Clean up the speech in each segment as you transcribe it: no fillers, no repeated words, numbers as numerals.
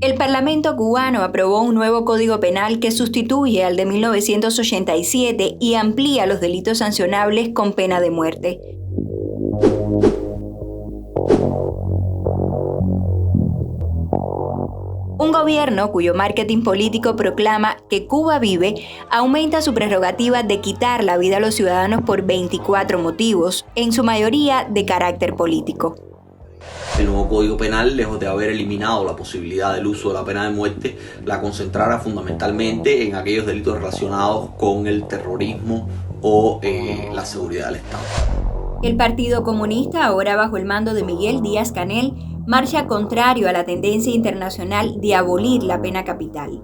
El Parlamento cubano aprobó un nuevo Código Penal que sustituye al de 1987 y amplía los delitos sancionables con pena de muerte. Un gobierno cuyo marketing político proclama que Cuba vive aumenta su prerrogativa de quitar la vida a los ciudadanos por 24 motivos, en su mayoría de carácter político. El nuevo Código Penal, lejos de haber eliminado la posibilidad del uso de la pena de muerte, la concentrara fundamentalmente en aquellos delitos relacionados con el terrorismo o la seguridad del Estado. El Partido Comunista, ahora bajo el mando de Miguel Díaz-Canel, marcha contrario a la tendencia internacional de abolir la pena capital.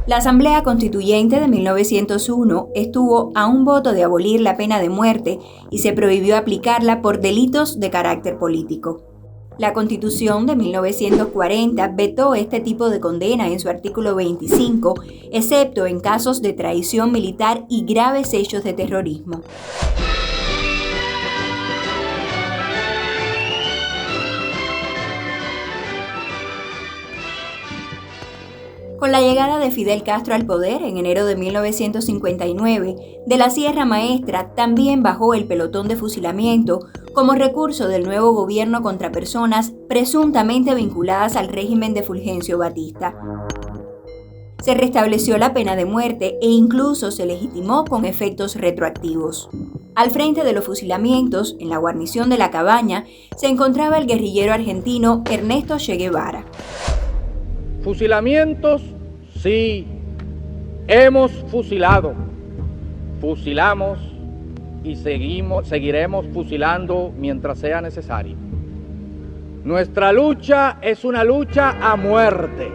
La Asamblea Constituyente de 1901 estuvo a un voto de abolir la pena de muerte y se prohibió aplicarla por delitos de carácter político. La Constitución de 1940 vetó este tipo de condena en su artículo 25, excepto en casos de traición militar y graves hechos de terrorismo. Con la llegada de Fidel Castro al poder en enero de 1959, de la Sierra Maestra también bajó el pelotón de fusilamiento como recurso del nuevo gobierno contra personas presuntamente vinculadas al régimen de Fulgencio Batista. Se restableció la pena de muerte e incluso se legitimó con efectos retroactivos. Al frente de los fusilamientos, en la guarnición de La Cabaña, se encontraba el guerrillero argentino Ernesto Che Guevara. Fusilamientos, sí, hemos fusilado, fusilamos y seguiremos fusilando mientras sea necesario. Nuestra lucha es una lucha a muerte.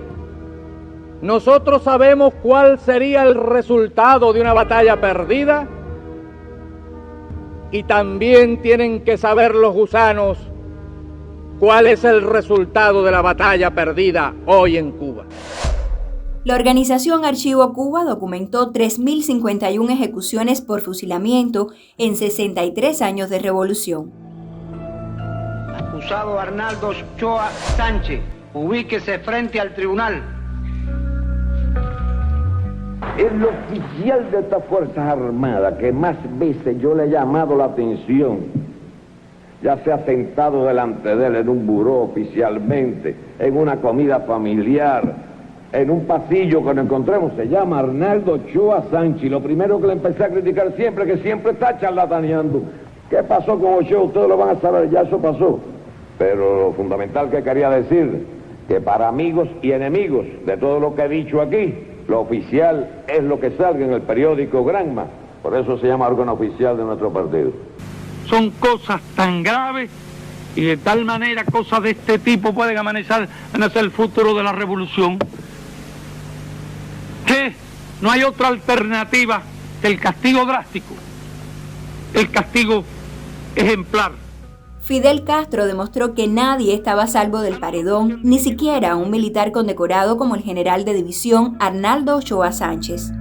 Nosotros sabemos cuál sería el resultado de una batalla perdida y también tienen que saber los gusanos ¿cuál es el resultado de la batalla perdida hoy en Cuba? La organización Archivo Cuba documentó 3.051 ejecuciones por fusilamiento en 63 años de revolución. Acusado Arnaldo Ochoa Sánchez, ubíquese frente al tribunal. El oficial de estas Fuerzas Armadas que más veces yo le he llamado la atención, ya sea sentado delante de él en un buró oficialmente, en una comida familiar, en un pasillo que nos encontremos, se llama Arnaldo Ochoa Sánchez. Lo primero que le empecé a criticar siempre, que siempre está charlataneando. ¿Qué pasó con Ochoa? Ustedes lo van a saber, ya eso pasó. Pero lo fundamental que quería decir, que para amigos y enemigos de todo lo que he dicho aquí, lo oficial es lo que salga en el periódico Granma. Por eso se llama órgano oficial de nuestro partido. Son cosas tan graves y de tal manera cosas de este tipo pueden amenazar el futuro de la revolución que no hay otra alternativa que el castigo drástico, el castigo ejemplar. Fidel Castro demostró que nadie estaba a salvo del paredón, ni siquiera un militar condecorado como el general de división Arnaldo Ochoa Sánchez.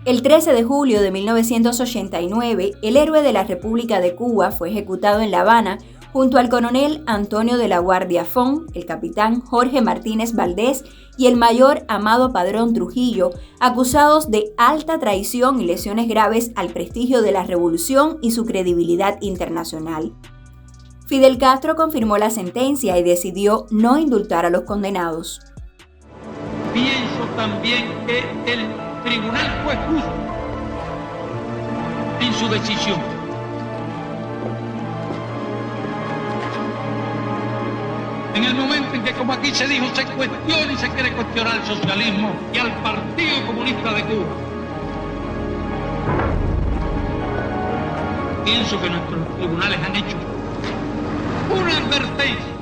El 13 de julio de 1989, el héroe de la República de Cuba fue ejecutado en La Habana junto al coronel Antonio de la Guardia Font, el capitán Jorge Martínez Valdés y el mayor Amado Padrón Trujillo, acusados de alta traición y lesiones graves al prestigio de la revolución y su credibilidad internacional. Fidel Castro confirmó la sentencia y decidió no indultar a los condenados. Pienso también que el tribunal fue justo en su decisión. En el momento en que, como aquí se dijo, se cuestiona y se quiere cuestionar el socialismo y al Partido Comunista de Cuba, pienso que nuestros tribunales han hecho una advertencia.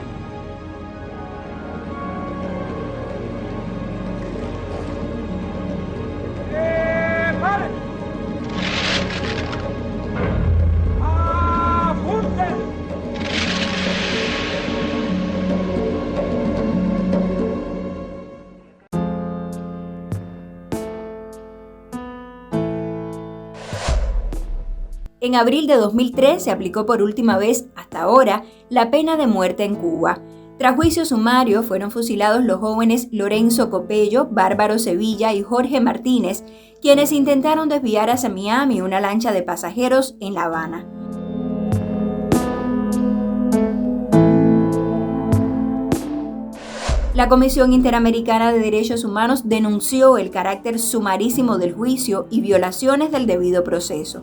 En abril de 2003 se aplicó por última vez, hasta ahora, la pena de muerte en Cuba. Tras juicio sumario, fueron fusilados los jóvenes Lorenzo Copello, Bárbaro Sevilla y Jorge Martínez, quienes intentaron desviar hacia Miami una lancha de pasajeros en La Habana. La Comisión Interamericana de Derechos Humanos denunció el carácter sumarísimo del juicio y violaciones del debido proceso.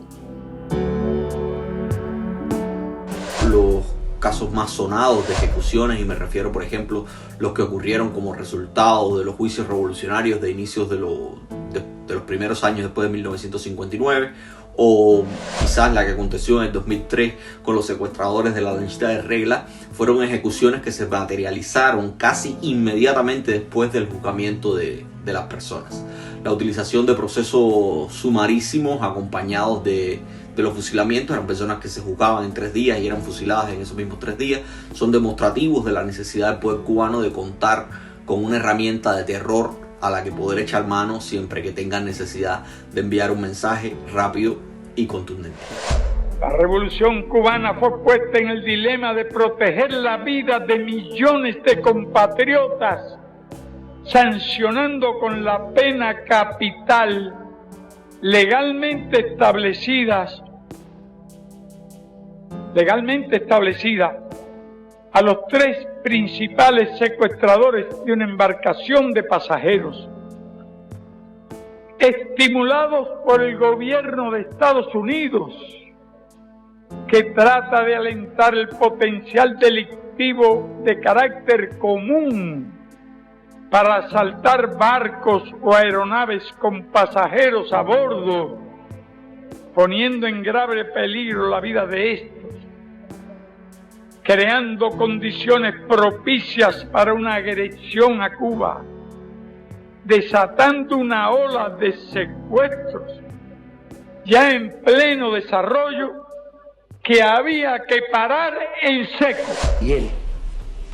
Los casos más sonados de ejecuciones, y me refiero por ejemplo los que ocurrieron como resultado de los juicios revolucionarios de inicios de los primeros años después de 1959, o quizás la que aconteció en el 2003 con los secuestradores de la lanchita de Regla, fueron ejecuciones que se materializaron casi inmediatamente después del juzgamiento de las personas. La utilización de procesos sumarísimos acompañados de los fusilamientos, eran personas que se juzgaban en 3 días y eran fusiladas en esos mismos 3 días, son demostrativos de la necesidad del poder cubano de contar con una herramienta de terror a la que poder echar mano siempre que tengan necesidad de enviar un mensaje rápido y contundente. La revolución cubana fue puesta en el dilema de proteger la vida de millones de compatriotas, sancionando con la pena capital legalmente establecida a los 3 principales secuestradores de una embarcación de pasajeros, estimulados por el gobierno de Estados Unidos, que trata de alentar el potencial delictivo de carácter común para asaltar barcos o aeronaves con pasajeros a bordo, poniendo en grave peligro la vida de estos, creando condiciones propicias para una agresión a Cuba, desatando una ola de secuestros ya en pleno desarrollo que había que parar en seco. Y él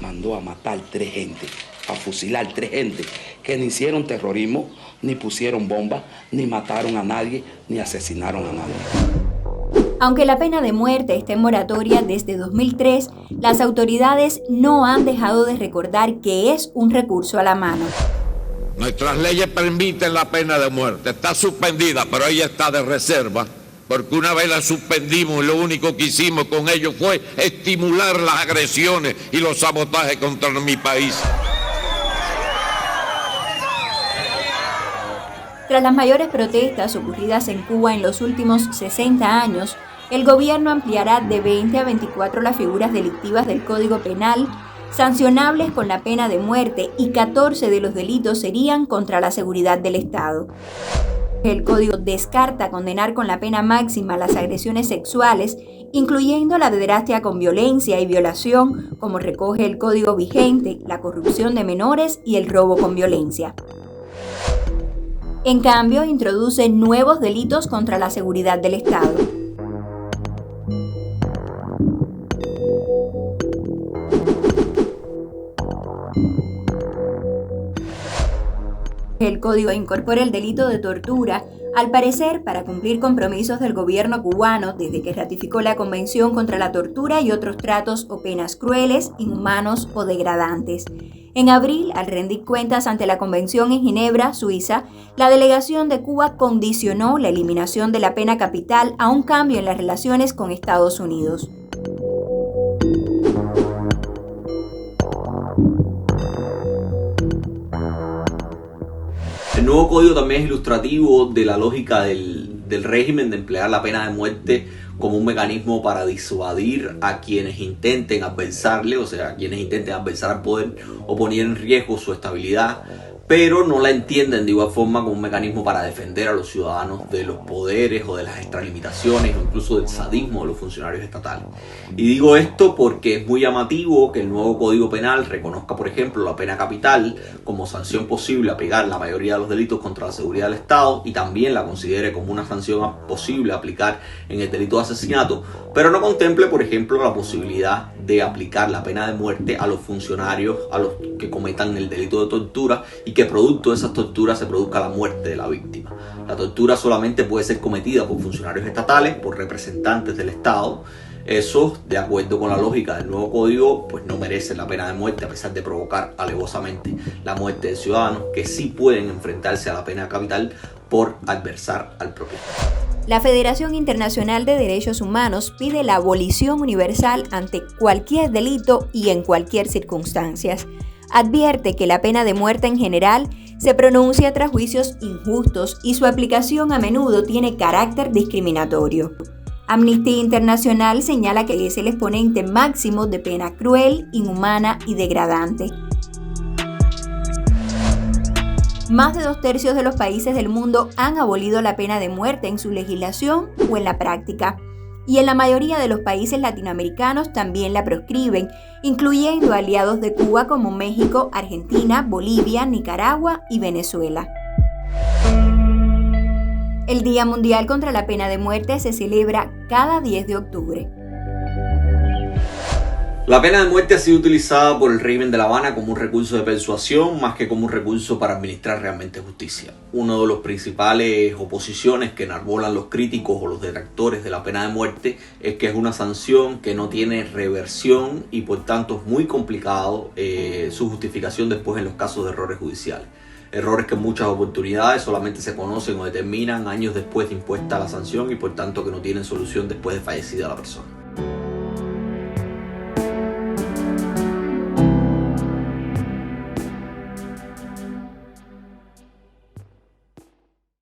mandó a matar 3 gente, a fusilar 3 gente que ni hicieron terrorismo, ni pusieron bombas, ni mataron a nadie, ni asesinaron a nadie. Aunque la pena de muerte está en moratoria desde 2003, las autoridades no han dejado de recordar que es un recurso a la mano. Nuestras leyes permiten la pena de muerte, está suspendida, pero ella está de reserva, porque una vez la suspendimos y lo único que hicimos con ello fue estimular las agresiones y los sabotajes contra mi país. Tras las mayores protestas ocurridas en Cuba en los últimos 60 años, el gobierno ampliará de 20 a 24 las figuras delictivas del Código Penal, sancionables con la pena de muerte, y 14 de los delitos serían contra la seguridad del Estado. El Código descarta condenar con la pena máxima las agresiones sexuales, incluyendo la pederastia con violencia y violación, como recoge el Código vigente, la corrupción de menores y el robo con violencia. En cambio, introduce nuevos delitos contra la seguridad del Estado. El código incorpora el delito de tortura, al parecer para cumplir compromisos del gobierno cubano desde que ratificó la Convención contra la Tortura y otros tratos o penas crueles, inhumanos o degradantes. En abril, al rendir cuentas ante la Convención en Ginebra, Suiza, la delegación de Cuba condicionó la eliminación de la pena capital a un cambio en las relaciones con Estados Unidos. El nuevo código también es ilustrativo de la lógica del régimen de emplear la pena de muerte como un mecanismo para disuadir a quienes intenten adversarle, o sea, a quienes intenten adversar al poder o poner en riesgo su estabilidad, pero no la entienden de igual forma como un mecanismo para defender a los ciudadanos de los poderes o de las extralimitaciones o incluso del sadismo de los funcionarios estatales. Y digo esto porque es muy llamativo que el nuevo Código Penal reconozca, por ejemplo, la pena capital como sanción posible a aplicar la mayoría de los delitos contra la seguridad del Estado y también la considere como una sanción posible a aplicar en el delito de asesinato, pero no contemple, por ejemplo, la posibilidad de aplicar la pena de muerte a los funcionarios, a los que cometan el delito de tortura y que producto de esas torturas se produzca la muerte de la víctima. La tortura solamente puede ser cometida por funcionarios estatales, por representantes del Estado. Esos, de acuerdo con la lógica del nuevo código, pues no merecen la pena de muerte a pesar de provocar alevosamente la muerte de ciudadanos que sí pueden enfrentarse a la pena capital por adversar al propio Estado. La Federación Internacional de Derechos Humanos pide la abolición universal ante cualquier delito y en cualquier circunstancia. Advierte que la pena de muerte en general se pronuncia tras juicios injustos y su aplicación a menudo tiene carácter discriminatorio. Amnistía Internacional señala que es el exponente máximo de pena cruel, inhumana y degradante. Más de 2/3 de los países del mundo han abolido la pena de muerte en su legislación o en la práctica, y en la mayoría de los países latinoamericanos también la proscriben, incluyendo aliados de Cuba como México, Argentina, Bolivia, Nicaragua y Venezuela. El Día Mundial contra la Pena de Muerte se celebra cada 10 de octubre. La pena de muerte ha sido utilizada por el régimen de La Habana como un recurso de persuasión más que como un recurso para administrar realmente justicia. Una de las principales oposiciones que enarbolan los críticos o los detractores de la pena de muerte es que es una sanción que no tiene reversión y por tanto es muy complicado su justificación después en los casos de errores judiciales. Errores que en muchas oportunidades solamente se conocen o determinan años después de impuesta la sanción y por tanto que no tienen solución después de fallecida la persona.